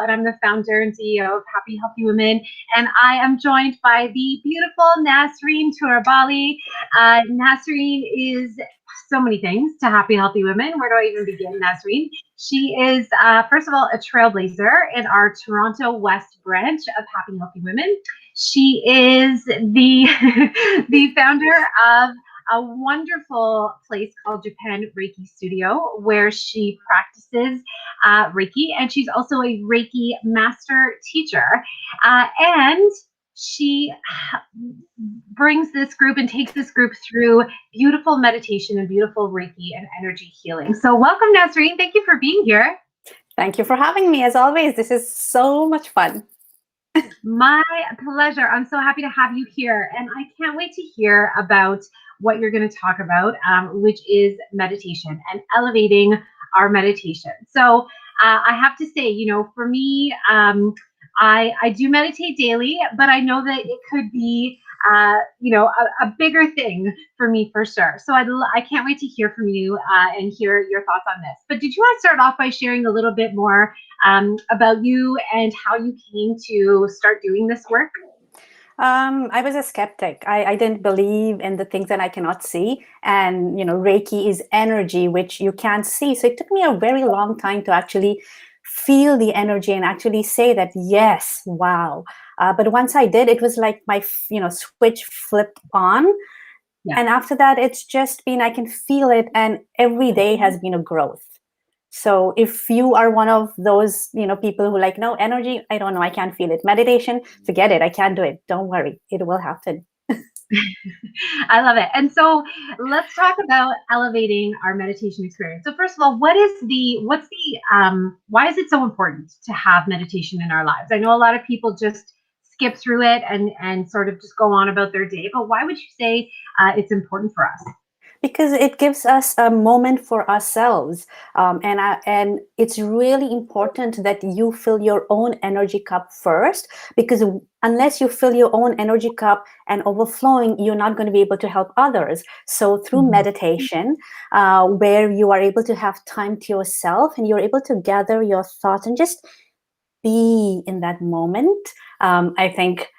and I'm the founder and CEO of Happy Healthy Women. And I am joined by the beautiful Nasreen Toorabally. Nasreen is so many things to Happy Healthy Women. Where do I even begin, Nasreen? She is, first of all, a trailblazer in our Toronto West branch of Happy Healthy Women. She is the the founder of a wonderful place called Japan Reiki Studio, where she practices Reiki, and she's also a Reiki master teacher. And she brings this group and takes this group through beautiful meditation and beautiful Reiki and energy healing. So welcome, Nasreen. Thank you for being here. Thank you for having me. As always, this is so much fun. My pleasure. I'm so happy to have you here, and I can't wait to hear about what you're going to talk about, which is meditation and elevating our meditation. So I have to say, for me, I do meditate daily, but I know that it could be, a bigger thing for me for sure. So I can't wait to hear from you and hear your thoughts on this. But did you want to start off by sharing a little bit more about you and how you came to start doing this work? I was a skeptic. I didn't believe in the things that I cannot see. And, Reiki is energy, which you can't see. So it took me a very long time to actually feel the energy and actually say that, yes, wow. But once I did, it was like my, switch flipped on. Yeah. And after that, it's just been, I can feel it. And every day has been a growth. So if you are one of those, people who like, no, energy, I don't know, I can't feel it. Meditation, forget it. I can't do it. Don't worry. It will happen. I love it. And so let's talk about elevating our meditation experience. So first of all, why is it so important to have meditation in our lives? I know a lot of people just skip through it and sort of just go on about their day, but why would you say it's important for us? Because it gives us a moment for ourselves. And it's really important that you fill your own energy cup first, because unless you fill your own energy cup and overflowing, you're not going to be able to help others. So through meditation, where you are able to have time to yourself and you're able to gather your thoughts and just be in that moment, I think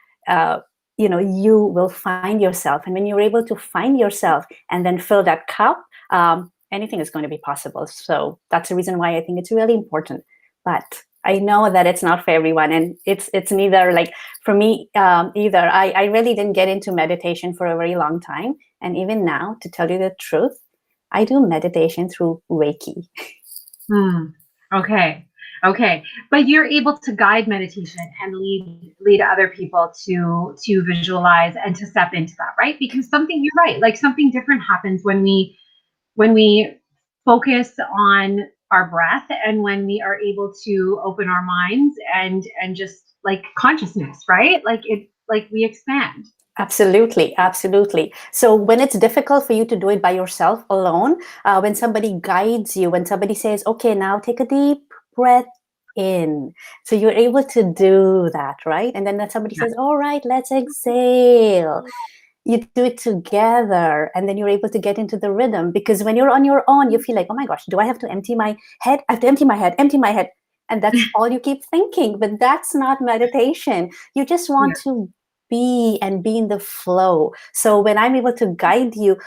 you will find yourself. And when you're able to find yourself and then fill that cup, anything is going to be possible. So that's the reason why I think it's really important. But I know that it's not for everyone, and it's neither like for me either. I really didn't get into meditation for a very long time. And even now, to tell you the truth, I do meditation through Reiki. Okay. But you're able to guide meditation and lead other people to visualize and to step into that, right? Because you're right, like something different happens when we focus on our breath and when we are able to open our minds and just like consciousness, right? Like we expand. Absolutely. So when it's difficult for you to do it by yourself alone, when somebody guides you, when somebody says, okay, now take a deep breath in, so you're able to do that, right? And then somebody says, all right, let's exhale. You do it together, and then you're able to get into the rhythm. Because when you're on your own, you feel like, oh my gosh, do I have to empty my head? I have to empty my head. And that's all you keep thinking. But that's not meditation. You just want to be in the flow. So when I'm able to guide you,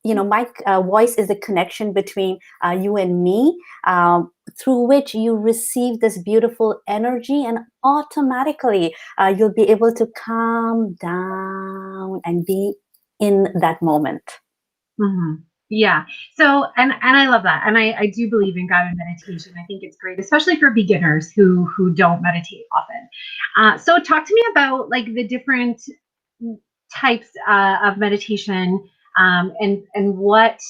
my voice is the connection between you and me, through which you receive this beautiful energy, and automatically you'll be able to calm down and be in that moment. Yeah. So, and I love that. And I do believe in guided meditation. I think it's great, especially for beginners who don't meditate often. So talk to me about like the different types of meditation, and what,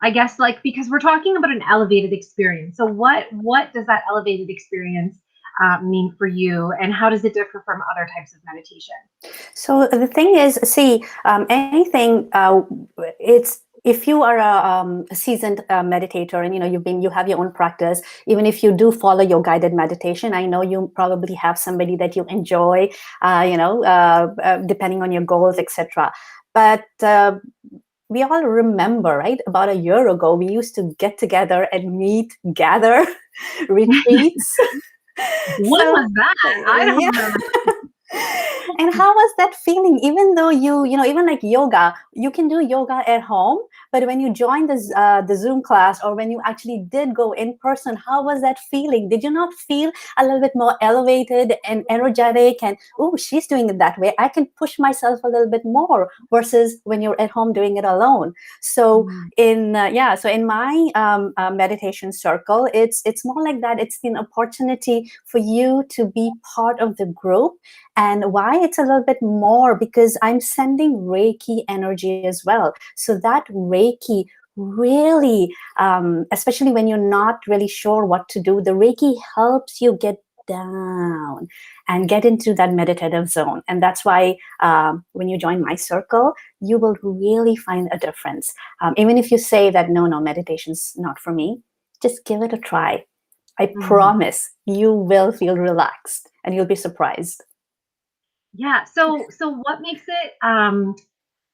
I guess, like, because we're talking about an elevated experience. So what does that elevated experience mean for you, and how does it differ from other types of meditation? So the thing is, see, anything, it's, if you are a seasoned meditator and you have your own practice, even if you do follow your guided meditation, I know you probably have somebody that you enjoy, depending on your goals, etc. But we all remember, right? About a year ago, we used to get together and gather retreats. When So was that? I don't yeah. remember. And how was that feeling? Even though even like yoga, you can do yoga at home, but when you join the Zoom class, or when you actually did go in person, how was that feeling? Did you not feel a little bit more elevated and energetic? And oh, she's doing it that way, I can push myself a little bit more, versus when you're at home doing it alone. So Mm, so in my meditation circle, it's more like that. It's an opportunity for you to be part of the group. And why it's a little bit more, because I'm sending Reiki energy as well. So that Reiki really, especially when you're not really sure what to do, the Reiki helps you get down and get into that meditative zone. And that's why when you join my circle, you will really find a difference. Even if you say that, no, meditation's not for me, just give it a try. I mm. promise you will feel relaxed and you'll be surprised. Yeah. So what makes it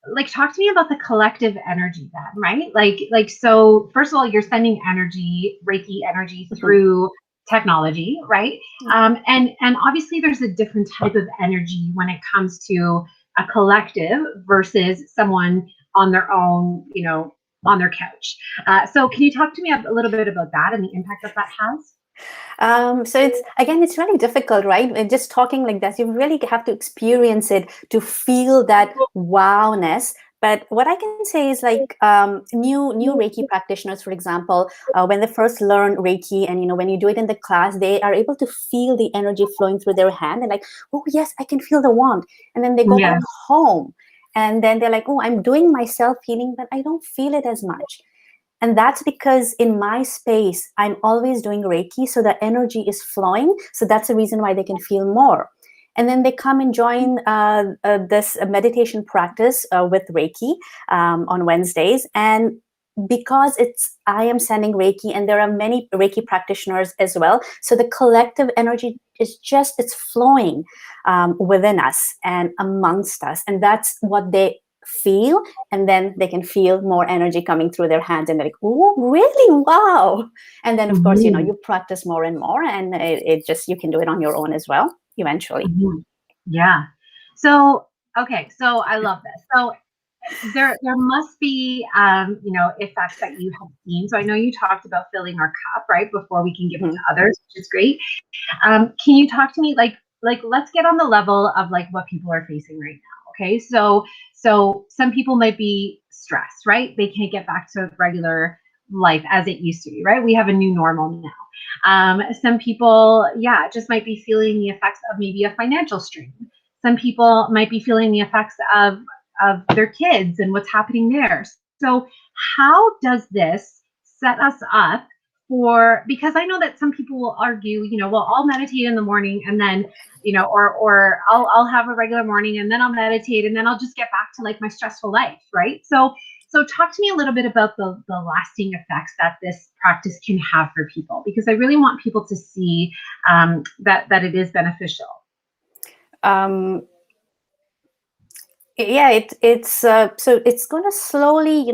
like talk to me about the collective energy then, right? So first of all, you're sending energy, Reiki energy Mhm. through technology, right? And obviously there's a different type of energy when it comes to a collective versus someone on their own, on their couch. So can you talk to me a little bit about that and the impact that that has? So it's really difficult, right? And just talking like that, you really have to experience it to feel that wowness. But what I can say is, like, new Reiki practitioners, for example, when they first learn Reiki, and when you do it in the class, they are able to feel the energy flowing through their hand, and like, oh yes, I can feel the warmth. And then they go Yeah. back home, and then they're like, oh, I'm doing myself healing, but I don't feel it as much. And that's because in my space, I'm always doing Reiki. So the energy is flowing. So that's the reason why they can feel more. And then they come and join this meditation practice with Reiki on Wednesdays. And because I am sending Reiki, and there are many Reiki practitioners as well. So the collective energy it's flowing within us and amongst us. And that's what they feel. And then they can feel more energy coming through their hands, and they're like, oh, really? Wow. And then, of course, Mhm. you practice more and more, and it just, you can do it on your own as well, eventually. Mhm. Yeah. So, okay, so I love this. So there must be effects that you have seen. So I know you talked about filling our cup, right, before we can give it to Mhm. others, which is great. Can you talk to me like let's get on the level of like what people are facing right now. Okay. So some people might be stressed, right? They can't get back to regular life as it used to be, right? We have a new normal now. Some people, yeah, just might be feeling the effects of maybe a financial strain. Some people might be feeling the effects of their kids and what's happening there. So how does this set us up for, because I know that some people will argue, well, I'll meditate in the morning and then, or I'll have a regular morning and then I'll meditate and then I'll just get back to like my stressful life, right? So talk to me a little bit about the lasting effects that this practice can have for people, because I really want people to see that it is beneficial. Um, yeah, so it's going to slowly,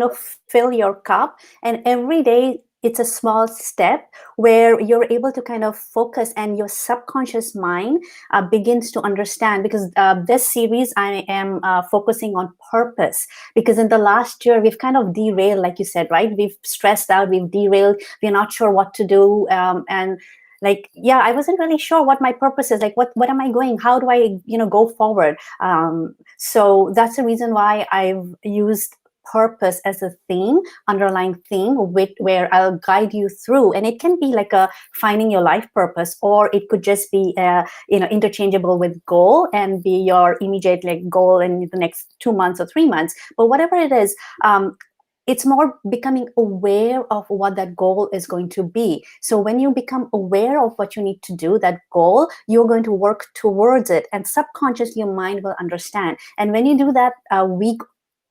fill your cup, and every day it's a small step where you're able to kind of focus, and your subconscious mind begins to understand. Because this series, I am focusing on purpose, because in the last year we've kind of derailed, like you said, right? We've stressed out, we've derailed, we're not sure what to do, and like, yeah, I wasn't really sure what my purpose is, like what am I going, how do I go forward. So that's the reason why I've used purpose as a theme, underlying theme, where I'll guide you through. And it can be like a finding your life purpose, or it could just be interchangeable with goal, and be your immediate like goal in the next 2 months or 3 months. But whatever it is, it's more becoming aware of what that goal is going to be. So when you become aware of what you need to do, that goal, you're going to work towards it, and subconsciously your mind will understand. And when you do that week,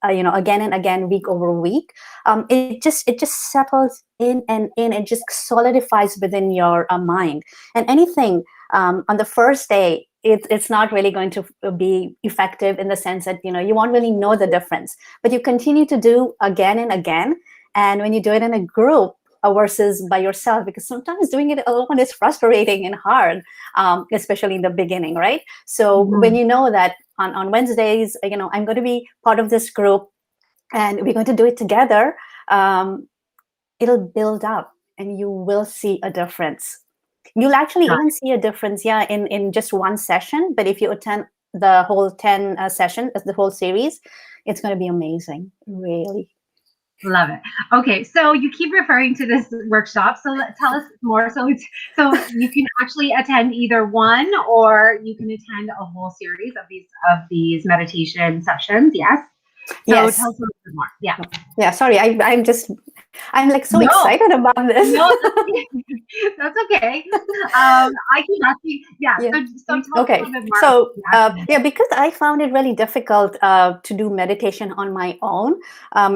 again and again, week over week, it just settles in, and it just solidifies within your mind. And anything on the first day, it's not really going to be effective, in the sense that you won't really know the difference. But you continue to do again and again, and when you do it in a group, versus by yourself, because sometimes doing it alone is frustrating and hard, especially in the beginning, right? So when you know that on Wednesdays, I'm going to be part of this group and we're going to do it together, it'll build up and you will see a difference. You'll actually even see a difference, in just one session. But if you attend the whole 10 session, the whole series, it's going to be amazing, really. Love it. Okay, so you keep referring to this workshop. So tell us more. So you can actually attend either one, or you can attend a whole series of these meditation sessions. Yes. So Yes. tell us a little bit more. Yeah. Yeah. Sorry, I'm like so excited about this. No, that's okay. I can ask you. Yeah. So tell us a little bit more. So because I found it really difficult to do meditation on my own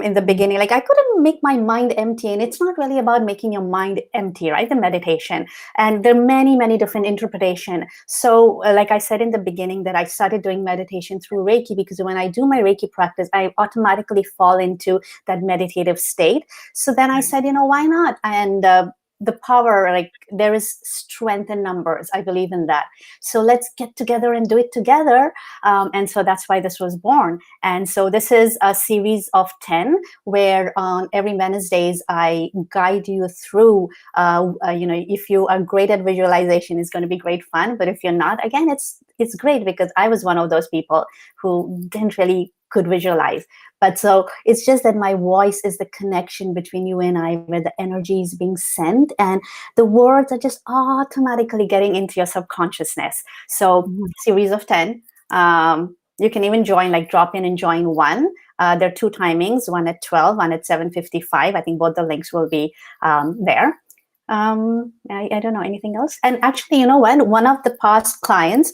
in the beginning. Like I couldn't make my mind empty, and it's not really about making your mind empty, right? The meditation, and there are many different interpretations. So like I said in the beginning, that I started doing meditation through Reiki, because when I do my Reiki practice, I automatically fall into that meditative state. So then I said, why not? And the power, like there is strength in numbers. I believe in that. So let's get together and do it together. And so that's why this was born. And so this is a series of 10, where on every Wednesdays, I guide you through, if you are great at visualization, it's going to be great fun. But if you're not, again, it's great, because I was one of those people who didn't really could visualize. But so it's just that my voice is the connection between you and I, where the energy is being sent and the words are just automatically getting into your subconsciousness. So series of 10, you can even join, like drop in and join one. There are 2 timings, one at 12, one at 7:55. I think both the links will be there. I don't know anything else. And actually, you know what? One of the past clients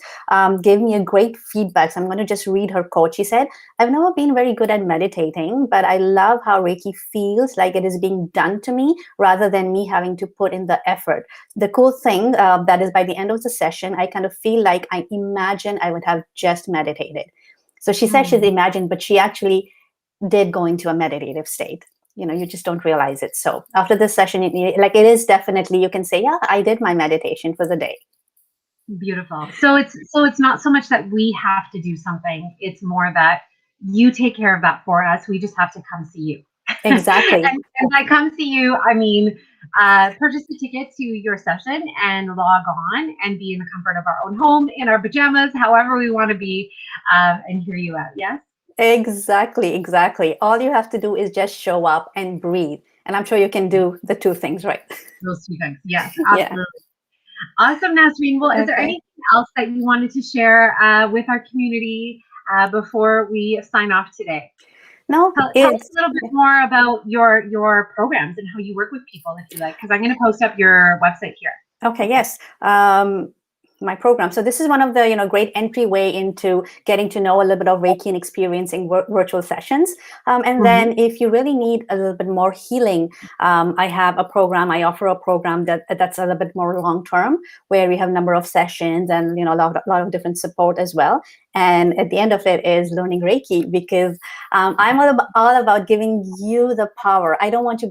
gave me a great feedback. So I'm going to just read her quote. She said, "I've never been very good at meditating, but I love how Reiki feels like it is being done to me rather than me having to put in the effort. The cool thing that is by the end of the session, I kind of feel like I imagine I would have just meditated." So she said she's imagined, but she actually did go into a meditative state. You just don't realize it. So after this session, it is definitely, you can say, yeah, I did my meditation for the day. Beautiful. So it's not so much that we have to do something. It's more that you take care of that for us. We just have to come see you. Exactly. and by come see you, I mean, purchase the ticket to your session and log on and be in the comfort of our own home, in our pajamas, however we want to be, and hear you out. Yes? Exactly. All you have to do is just show up and breathe. And I'm sure you can do the 2 things, right? Those 2 things. Yes, absolutely. Yeah. Awesome, Nasreen. Well, is there anything else that you wanted to share with our community before we sign off today? No, tell us a little bit more about your programs and how you work with people, if you like, because I'm going to post up your website here. Okay, yes. My program. So this is one of the great entryway into getting to know a little bit of Reiki and experiencing virtual sessions. And then if you really need a little bit more healing, I have a program. I offer a program that's a little bit more long term, where we have a number of sessions and a lot of different support as well. And at the end of it is learning Reiki, because I'm all about giving you the power. I don't want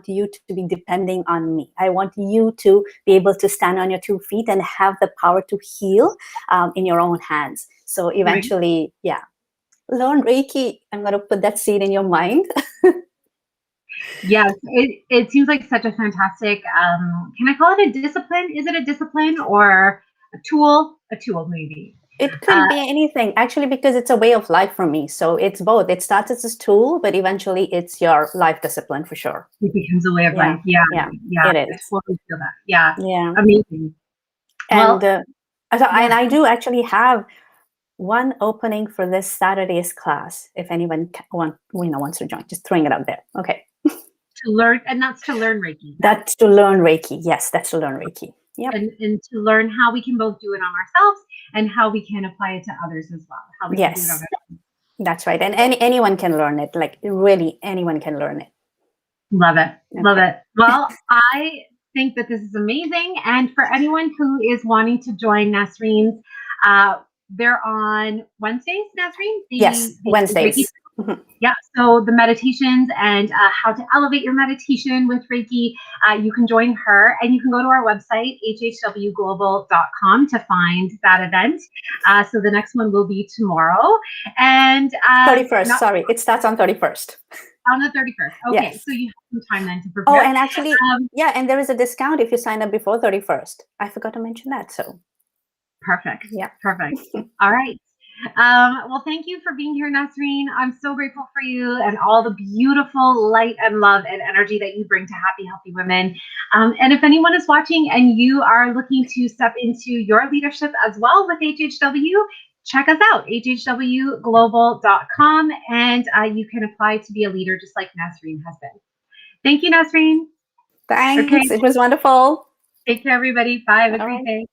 you to be depending on me. I want you to be able to stand on your 2 feet and have the power to heal in your own hands. So eventually, learn Reiki. I'm going to put that seed in your mind. Yes, it seems like such a fantastic, can I call it a discipline? Is it a discipline or a tool? A tool, maybe. It could be anything, actually, because it's a way of life for me. So it's both. It starts as a tool, but eventually it's your life discipline for sure. It becomes a way of life. Yeah. It is. I totally feel that. Yeah. Yeah. Amazing. And and I do actually have one opening for this Saturday's class. If anyone wants to join, just throwing it out there. Okay. To learn, and that's to learn Reiki. That's to learn Reiki. Yes, that's to learn Reiki. Yep. And to learn how we can both do it on ourselves and how we can apply it to others as well. How we can do it on ourselves. That's right. And anyone can learn it. Like really, anyone can learn it. Love it. Okay. Love it. Well, I think that this is amazing. And for anyone who is wanting to join Nasreens, they're on Wednesdays, Nasreen? Yes, Wednesdays. Yeah, so the meditations and how to elevate your meditation with Reiki, you can join her, and you can go to our website, hhwglobal.com, to find that event. So the next one will be tomorrow. And 31st, not sorry, it starts on 31st. on the 31st. Okay, Yes. so you have some time then to Oh, prepare. and actually, yeah, and there is a discount if you sign up before 31st. I forgot to mention that, so. Perfect. Yeah. Perfect. All right. Well, thank you for being here, Nasreen. I'm so grateful for you and all the beautiful light and love and energy that you bring to Happy Healthy Women. And if anyone is watching and you are looking to step into your leadership as well with HHW, check us out, hhwglobal.com, and you can apply to be a leader just like Nasreen has been. Thank you, Nasreen. Thanks. Okay. It was wonderful. Take care, everybody. Bye. Have a All great right. day.